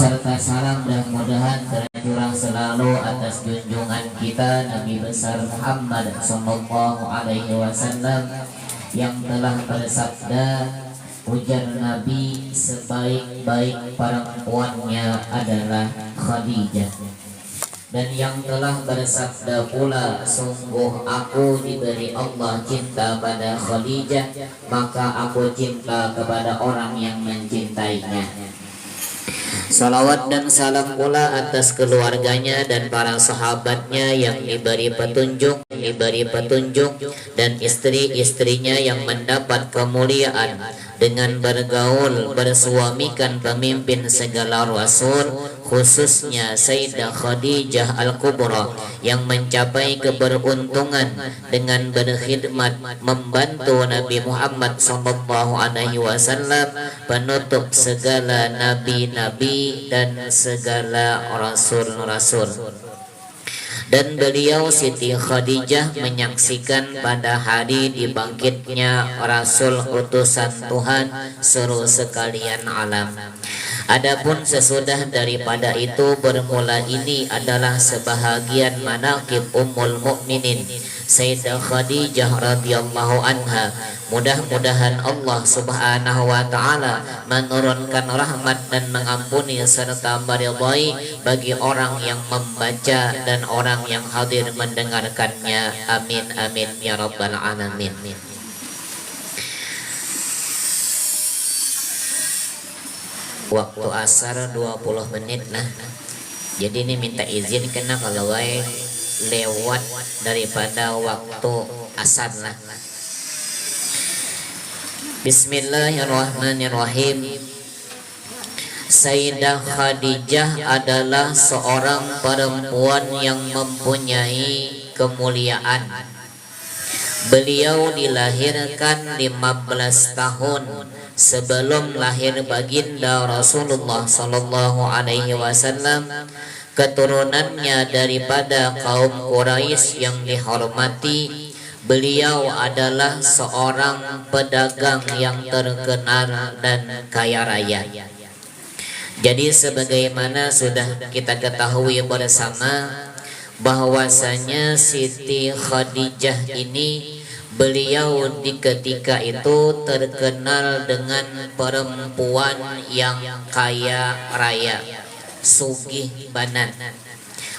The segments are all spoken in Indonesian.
serta salam dan mudahan tercurah selalu atas junjungan kita Nabi besar Muhammad sallallahu alaihi wasallam yang telah bersabda, ujar Nabi, sebaik-baik perempuannya adalah Khadijah. Dan yang telah bersabda pula, sungguh aku diberi Allah cinta pada Khadijah, maka aku cinta kepada orang yang mencintainya. Salawat dan salam pula atas keluarganya dan para sahabatnya yang diberi petunjuk dan istri-istrinya yang mendapat kemuliaan dengan bergaul bersuamikan pemimpin segala rasul, khususnya Sayyidah Khadijah Al-Kubra yang mencapai keberuntungan dengan berkhidmat membantu Nabi Muhammad sallallahu alaihi wasallam, penutup segala nabi-nabi dan segala rasul-rasul. Dan beliau Siti Khadijah menyaksikan pada hari dibangkitnya Rasul utusan Tuhan seluruh sekalian alam. Adapun sesudah daripada itu bermula ini adalah sebahagian manaqib Ummul Mukminin Sayyidah Khadijah radhiyallahu anha. Mudah-mudahan Allah subhanahu wa ta'ala menurunkan rahmat dan mengampuni serta meridhai bagi orang yang membaca dan orang yang hadir mendengarkannya. Amin amin ya rabbal alamin. Waktu asar 20 menit nah. Jadi ini minta izin karena kalau lewat daripada waktu asar lah. Bismillahirrahmanirrahim. Sayyidah Khadijah adalah seorang perempuan yang mempunyai kemuliaan. Beliau dilahirkan 15 tahun sebelum lahir baginda Rasulullah sallallahu alaihi wasallam. Keturunannya daripada kaum Quraisy yang dihormati. Beliau adalah seorang pedagang yang terkenal dan kaya raya. Jadi sebagaimana sudah kita ketahui bersama bahwasanya Siti Khadijah ini beliau di ketika itu terkenal dengan perempuan yang kaya raya, sugih banan.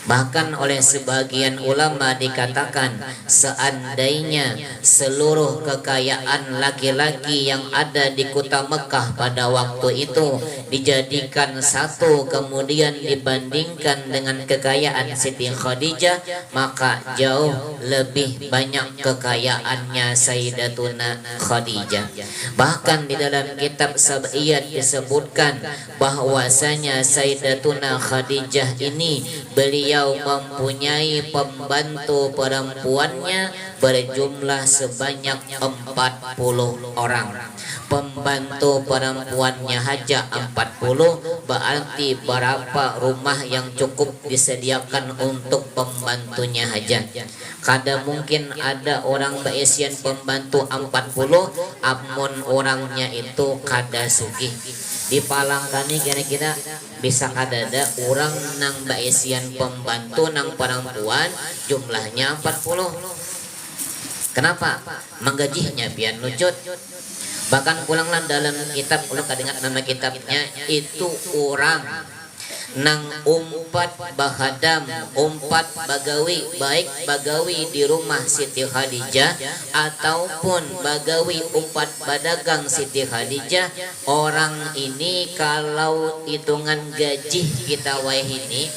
Bahkan oleh sebagian ulama dikatakan seandainya seluruh kekayaan laki-laki yang ada di kota Mekah pada waktu itu dijadikan satu kemudian dibandingkan dengan kekayaan Siti Khadijah, maka jauh lebih banyak kekayaannya Sayyidatuna Khadijah. Bahkan di dalam kitab Sab'iyat disebutkan bahwasanya Sayyidatuna Khadijah ini beliau mempunyai pembantu perempuannya berjumlah sebanyak 40 orang. Pembantu perempuannya saja 40, berarti berapa rumah yang cukup disediakan untuk pembantunya saja. Kadang mungkin ada orang berisian pembantu 40, amun orangnya itu kada sugih. Di Palang kami kira-kira bisa kadada orang nang baisian pembantu nang perempuan jumlahnya 40. Kenapa? Menggajinya biar lucut. Bahkan pulanglah dalam kitab, ulang kadingat nama kitabnya itu orang nang umpat bahadam, umpat bagawi, baik bagawi di rumah Siti Khadijah ataupun bagawi umpat badagang Siti Khadijah. Orang ini kalau hitungan gaji kita ini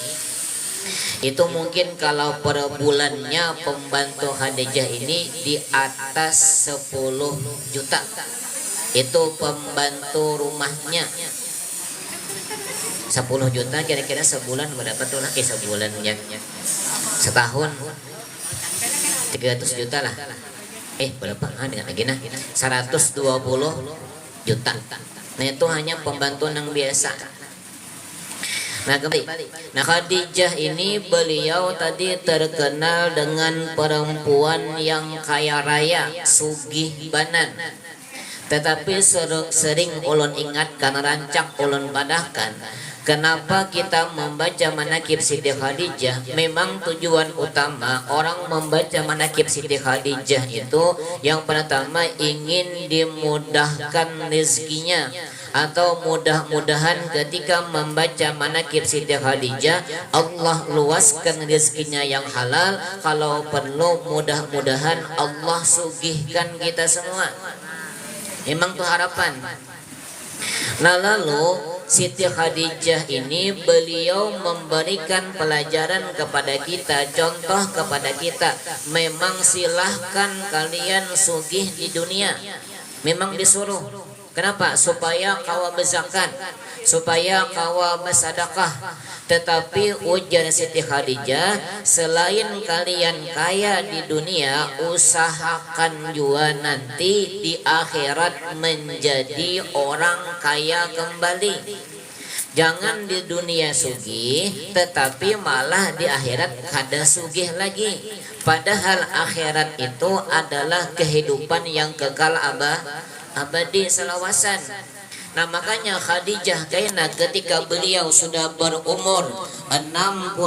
itu mungkin kalau per bulannya pembantu Khadijah ini di atas 10 juta. Itu pembantu rumahnya 10 juta, kira-kira sebulan berapa tuh lagi sebulannya? Setahun 300 juta lah. Berapa? Dengan lagi nah 120 juta. Nah itu hanya pembantu yang biasa. Nah kembali, Khadijah ini beliau tadi terkenal dengan perempuan yang kaya raya, sugih banan. Tetapi sering ulun ingatkan, rancak ulun padahkan Kenapa kita membaca manaqib Siti Khadijah? Memang tujuan utama orang membaca manaqib Siti Khadijah itu yang pertama ingin dimudahkan rezekinya, atau mudah-mudahan ketika membaca manaqib Siti Khadijah Allah luaskan rezekinya yang halal. Kalau perlu mudah-mudahan Allah sugihkan kita semua. Memang itu harapan. Nah, lalu Siti Khadijah ini beliau memberikan pelajaran kepada kita, contoh kepada kita. Memang silahkan kalian sugih di dunia, memang disuruh. Kenapa? Supaya kawa berzakat, supaya kawa bersedekah. Tetapi ujar Siti Khadijah, selain kalian kaya di dunia, usahakan juga nanti di akhirat menjadi orang kaya kembali. Jangan di dunia sugih, tetapi malah di akhirat kada sugih lagi. Padahal akhirat itu adalah kehidupan yang kekal abadi selawasan. Nah, makanya Khadijah kaina ketika beliau sudah berumur 65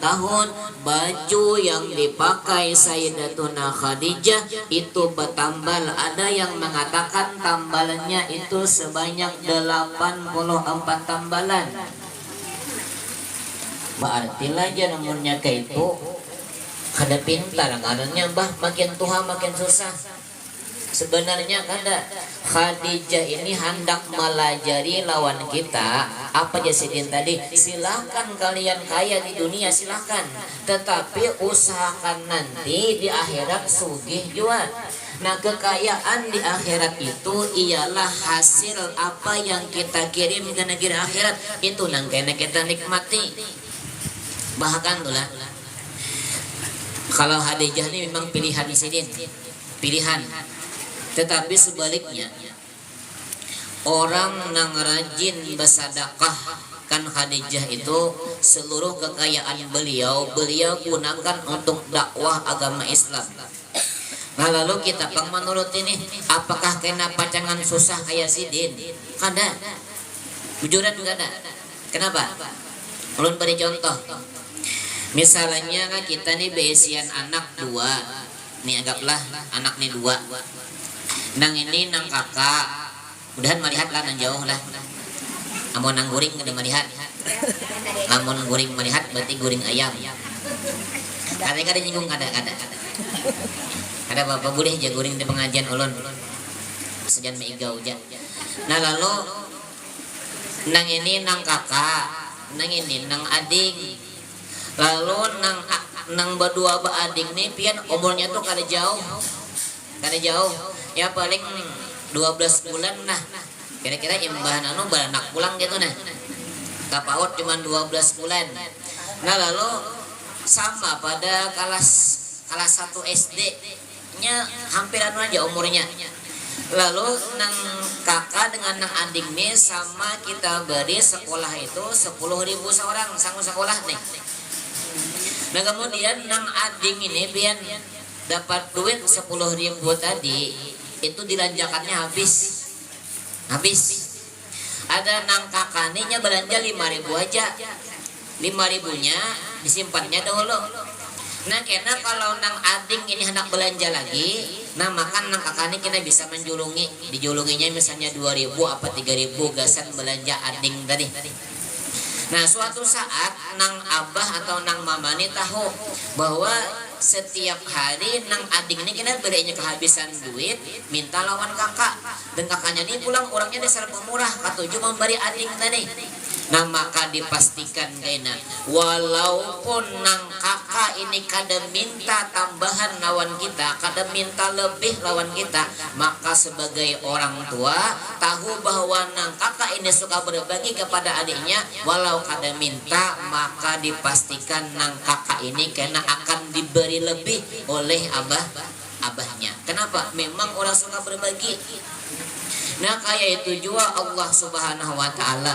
tahun, baju yang dipakai Sayyidatuna Khadijah itu bertambal. Ada yang mengatakan tambalannya itu sebanyak 84 tambalan. Berarti aja namanya kayak itu kada pintar, karena bah makin tua makin susah. Sebenarnya kada. Khadijah ini hendak melajari lawan kita. Apa jasidin tadi? Silahkan kalian kaya di dunia, silahkan, tetapi usahakan nanti di akhirat sugih juga. Nah, kekayaan di akhirat itu ialah hasil apa yang kita kirim ke negeri akhirat. Itu nang kena kita nikmati. Bahkan tulah, kalau Khadijah ini memang pilihan sidin, pilihan. Tetapi sebaliknya, orang yang rajin bersedekah, kan Khadijah itu seluruh kekayaan beliau gunakan untuk dakwah agama Islam. Nah, lalu kita pang menurut ini, apakah kena pacangan susah kayak sidin? Kada. Bujuran kada. Kenapa? Ulun beri contoh. Misalnya kita nih beisian anak 2. Nih anggaplah anak nih 2. Nang ini nang kakak, mudahan melihat lah nang jauh lah. Amun nang guring kada melihat. Amun guring melihat berarti guring ayam. Kada nyinggung kada. Kada apa boleh aja guring di pengajian ulun. Sejan meigau aja. Nah, lalu nang ini nang kakak, nang ini nang adik. Lalu nang berdua adik nih pian umurnya tuh kada jauh. Ya paling 12 bulan nah. Kira-kira imbahan beranak pulang gitu nah. Kapaut cuma 12 bulan. Nah, lalu sama pada kelas 1 SD nya hampir aja umurnya. Lalu nang kakak dengan nang adik nih sama kita beri sekolah itu 10.000 seorang sanggup sekolah nih. Nah, kemudian nang adik ini pian dapat duit 10.000 tadi, itu dilanjakannya habis. Ada nang kakaninya belanja 5.000 aja. 5.000-nya disimpannya dahulu. Nah, karena kalau nang ading ini hendak belanja lagi, nah maka nang kakani kita bisa dijulunginya misalnya 2.000 apa 3.000 gasan belanja ading tadi. Nah, suatu saat nang abah atau nang mama ini tahu bahwa setiap hari nang ading ini kena berinya kehabisan duit, minta lawan kakak. Dan kakaknya ini pulang orangnya dasar pemurah, katuju memberi ading tadi. Nah, maka dipastikan kena walaupun nang kakak ini kada minta tambahan lawan kita, kada minta lebih lawan kita, maka sebagai orang tua tahu bahwa nang kakak ini suka berbagi kepada adiknya, walau kada minta, maka dipastikan nang kakak ini kena akan diberi lebih oleh abahnya. Kenapa? Memang orang suka berbagi. Nah, kayak itu juga Allah Subhanahu wa Ta'ala,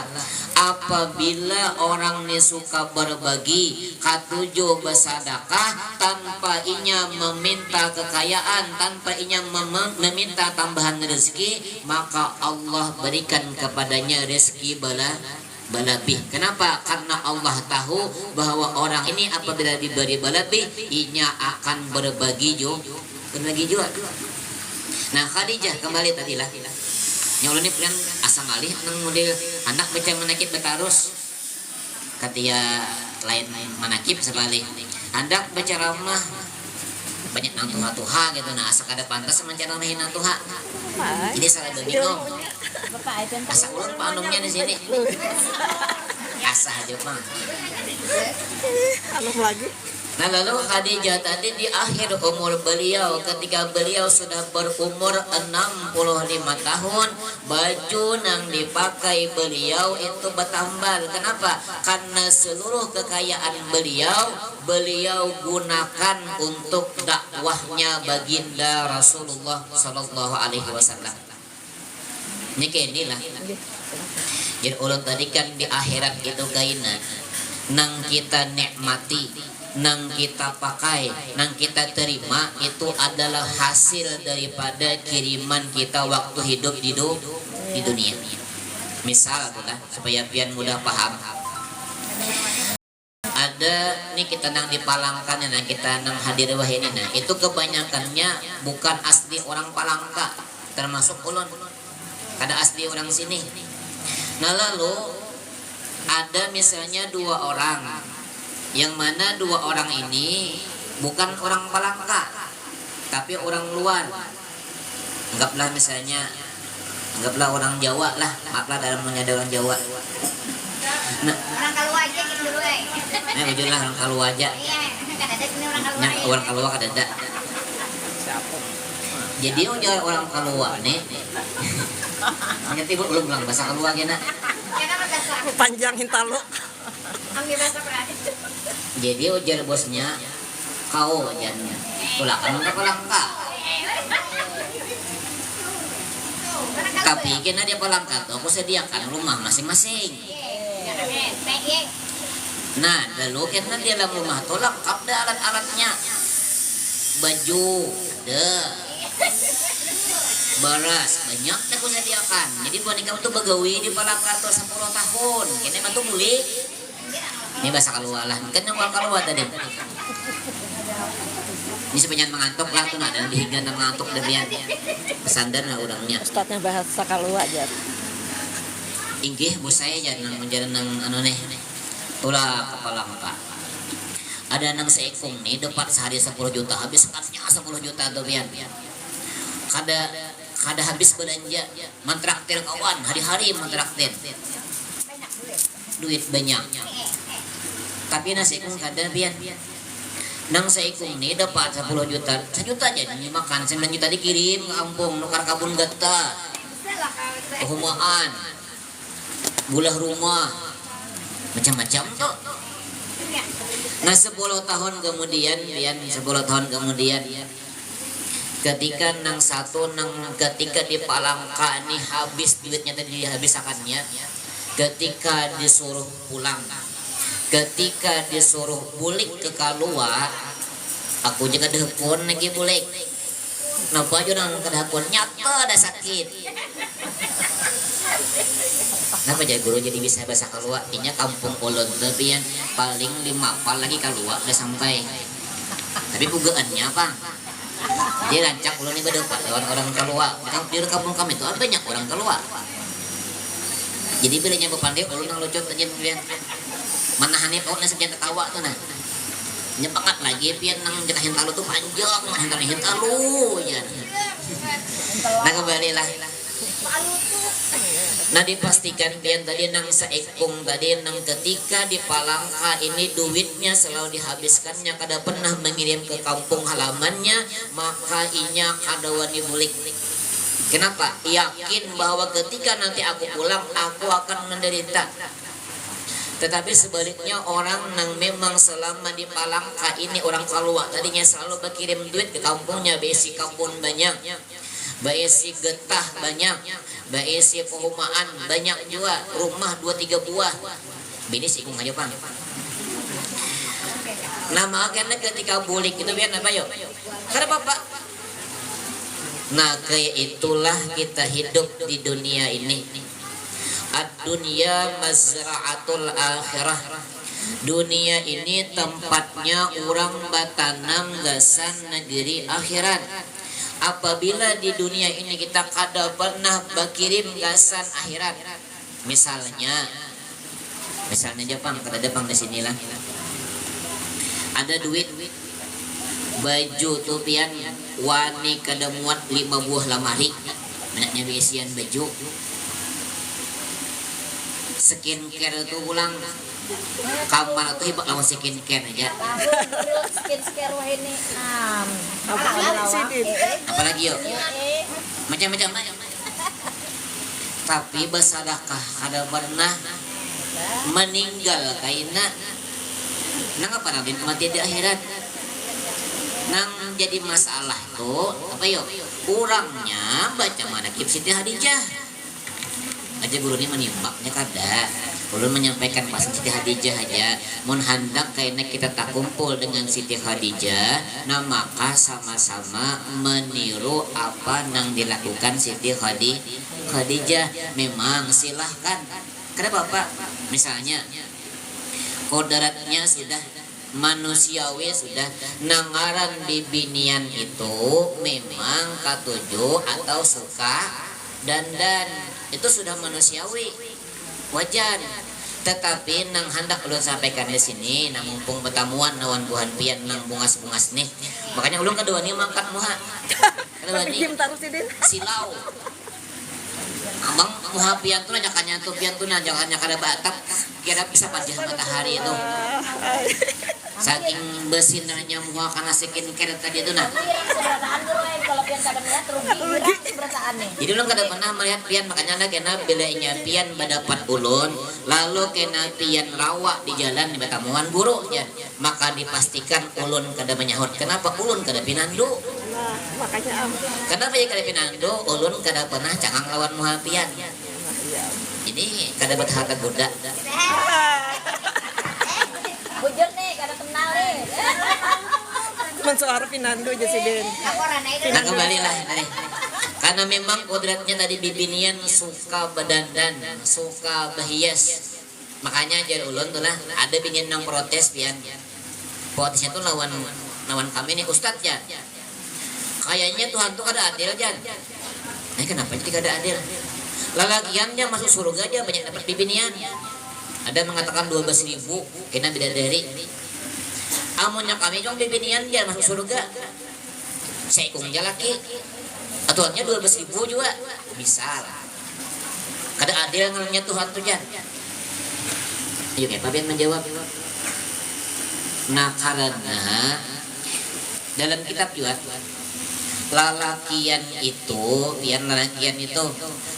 apabila orang ini suka berbagi, katuju bersedekah tanpa inya meminta kekayaan, tanpa inya meminta tambahan rezeki, maka Allah berikan kepadanya rezeki berlebih. Kenapa? Karena Allah tahu bahwa orang ini apabila diberi berlebih, inya akan berbagi juga. Nah, Khadijah kembali tadilah. Nyolong ini kan asal ngalih nang model anak baca menakib betarus. Katia lain manakib sebalik. Hendak baca ramah banyak nang tuha gitu, nah asa kada pantas mencari nang tuha. Jadi salah bingung. Asa ulun panumnya di sini. Asa aja mah. Alum lagi. Nah lalu Khadijah tadi di akhir umur beliau, ketika beliau sudah berumur 65 tahun, baju yang dipakai beliau itu bertambal. Kenapa? Karena seluruh kekayaan beliau gunakan untuk dakwahnya baginda Rasulullah Sallallahu Alaihi Wasallam. Ini kayak inilah. Jadi ulun tadi kan di akhirat itu kaina nang kita nikmati, nang kita pakai, nang kita terima, itu adalah hasil daripada kiriman kita waktu hidup di dunia. Misal itulah supaya pian mudah paham. Ada nih kita nang dipalangkan, nah kita nang hadir wah ini, nah itu kebanyakannya bukan asli orang Palangka, termasuk ulun. Ada asli orang sini. Nah lalu ada misalnya 2 orang, yang mana 2 orang ini bukan orang Palangka, tapi orang luar. Anggaplah orang Jawa lah, maaflah dalam menyadari orang Jawa. Nah, orang Kalua aja gitu dulu nah ujunglah orang Kalua aja. Nah, orang Kalua kadada. Jadi orang Kalua nih. Nyati belum bilang bahasa Kalua gina. Panjang hintalo. Jadi ujar bosnya kau ajarnya tulakan untuk Palangka. Tapi kena dia Palangka tuh aku sediakan rumah masing-masing. Nah lalu kena dia dalam rumah tuh lengkap dah alat-alatnya, baju ada, beras banyak dah aku sediakan. Jadi buat kamu tuh begawi di Palangka tuh 10 tahun. Kena emang tuh mulik. Ini bahasa Kalua lah, kan yang orang Kalua tadi. Ini sepanjang mengantuk lah tuh, ada dihigan dan mengantuk demian. Pesandar lah udangnya. Ustadznya bahasa Kalua aja. Inggih bos saya jangan menjalan nang anu nih. Tulah kepala muka. Ada nang seekung nih dapat sehari 10 juta, habis sekatnya 10 juta demian. Kada habis belanja, mentraktir kawan, hari-hari mentraktir. Duit banyak. Tapi nasi ikung kada pian. Nang seikung nih dapat 10 juta. 1 juta aja dimakan, 9 juta dikirim ke kampung, nukar kabun gata. Kehumaan. Bulah rumah. Macam-macam tuh. Nah 10 tahun kemudian, pian 10 tahun kemudian ketika nang ketika di Palangka nih habis duitnya tadi dihabisakannya, ketika disuruh pulang, ketika disuruh bulik ke Kalua, aku juga dehpun lagi bulik. Napa aja nang kedahpun nyata ada sakit. Kenapa jadi guru jadi bisa bahasa Kalua? Inya kampung ulun tapi yang paling 5 pal lagi Kalua udah sampai. Tapi pugaannya apa? Dia rancak ulun ini berdepan orang Kalua. Di kampung kami itu banyak orang Kalua. Jadi bilangnya bepandai ulun nang lucu aja pian. Manahane paut na sekian ketawa tuh nah. Nyepakat lagi pian nang jatahin talu tuh panjang, mahin talu ya. Nah kembali lah. Nah dipastikan pian tadi nang seekung tadi nang ketika di Palangka ini duitnya selalu dihabiskannya, kada pernah mengirim ke kampung halamannya, maka inya kada wani bulik. Kenapa? Yakin bahwa ketika nanti aku pulang aku akan menderita. Tetapi sebaliknya orang yang memang selama di Palangka ini orang Kalua tadinya selalu berkirim duit ke kampungnya, besi kampung banyak, besi getah banyak, besi perumahan banyak juga, rumah 2-3 buah. Bini sih aja Bang. Nah makanya ketika bulik itu biar apa yuk? Karena Bapak. Nah kayak itulah kita hidup di dunia ini. ad-dunya mazra'atul akhirah. Dunia ini tempatnya orang batanam gasan negeri akhirat. Apabila di dunia ini kita kada pernah berkirim gasan akhirat, misalnya Jepang, kada Jepang di sinilah. Ada duit, baju tuh pian wani kada muat 5 buah lamari, banyaknya isian baju. Skincare itu ulang kamar tuh hebat lawan skincare aja. Skincare wah ini. Apalagi yuk macam-macam. Tapi bersedekah ada pernah meninggal kaina nang apa nanti mati di akhirat nang jadi masalah tuh apa yuk kurangnya baca manakib Siti Hadijah aja guru ini menimbaknya kada ulun menyampaikan pas Siti Hadijah aja mun hendak kaina kita tak kumpul dengan Siti Hadijah nah maka sama-sama meniru apa nang dilakukan Siti Hadijah. Memang silahkan kenapa Pak misalnya kodratnya sudah manusiawi sudah nangaran bibinian itu memang katuju atau suka dandan itu sudah manusiawi wajar, tetapi nang hendak ulun sampaikan di sini nang mumpung betamuan nawan buhan pian nang bungas-bungas nih makanya ulun kedua nih mangkat muha kedua nih silau abang muha pian tuh jangan tuh pian tuh jangan kada batap kira bisa pajah matahari itu saking besinarnya muha karena skincare tadi itu nah. Kalau pian kada melihat rugi seberataan nih. Jadi ulun kada pernah melihat pian makanya na kena bilanya pian mendapat ulun lalu kena pian rawa di jalan di betamuan buruk ya maka dipastikan ulun kada menyahut kenapa ulun kada pinandu Makanya kenapa ya kada pinandu ulun kada pernah cangang lawan muha pian ini kada berharga goda Bujur nih kada kenal nih. mensuara Pinando aja sih Den. nah kembali lah karena memang kodratnya tadi bibinian suka berdandan suka berhias makanya jar ulun tuh lah ada binian yang protes pian protesnya tuh lawan kami nih ustadz ya kayaknya Tuhan tuh kada adil jan nah kenapa jadi kada adil lalakiannya masuk surga aja banyak dapat bibinian ada mengatakan 12.000 kena bidadari amunnya kami cuma bibinian dia masuk surga seikung jalaki atuannya 12.000 juga bisa lah kada adil ngalangnya Tuhan tuh jan ayo kayak Pabian menjawab nah karena dalam kitab juga lalakian itu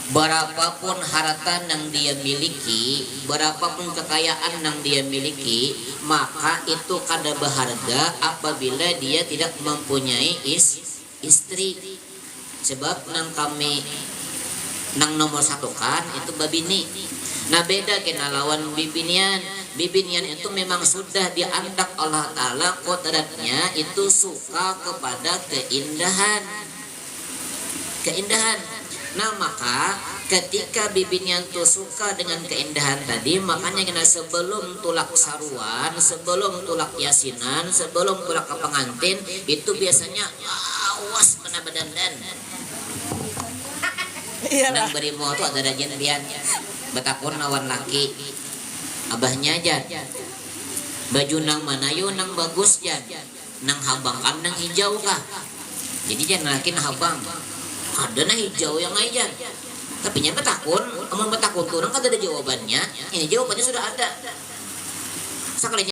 berapapun harta yang dia miliki berapapun kekayaan yang dia miliki maka itu kada berharga apabila dia tidak mempunyai istri sebab nang kami nang nomor satu kan itu babini nah beda kena lawan bibinian itu memang sudah diandak Allah Ta'ala kodratnya itu suka kepada keindahan nah maka ketika bibinian itu suka dengan keindahan tadi makanya kena sebelum tulak saruan sebelum tulak yasinan sebelum tulak ke pengantin itu biasanya awas kena badandan nang beri mau tuh ada rajin pian betakun lawan laki abahnya aja baju nang mana yo nang bagus jan nang habang kan nang hijau kah jadi jangan laki nang habang ada nang hijau yang aja tapi nya betakun amun betakun tuh nang kada ada jawabannya ini jawabannya sudah ada sekalinya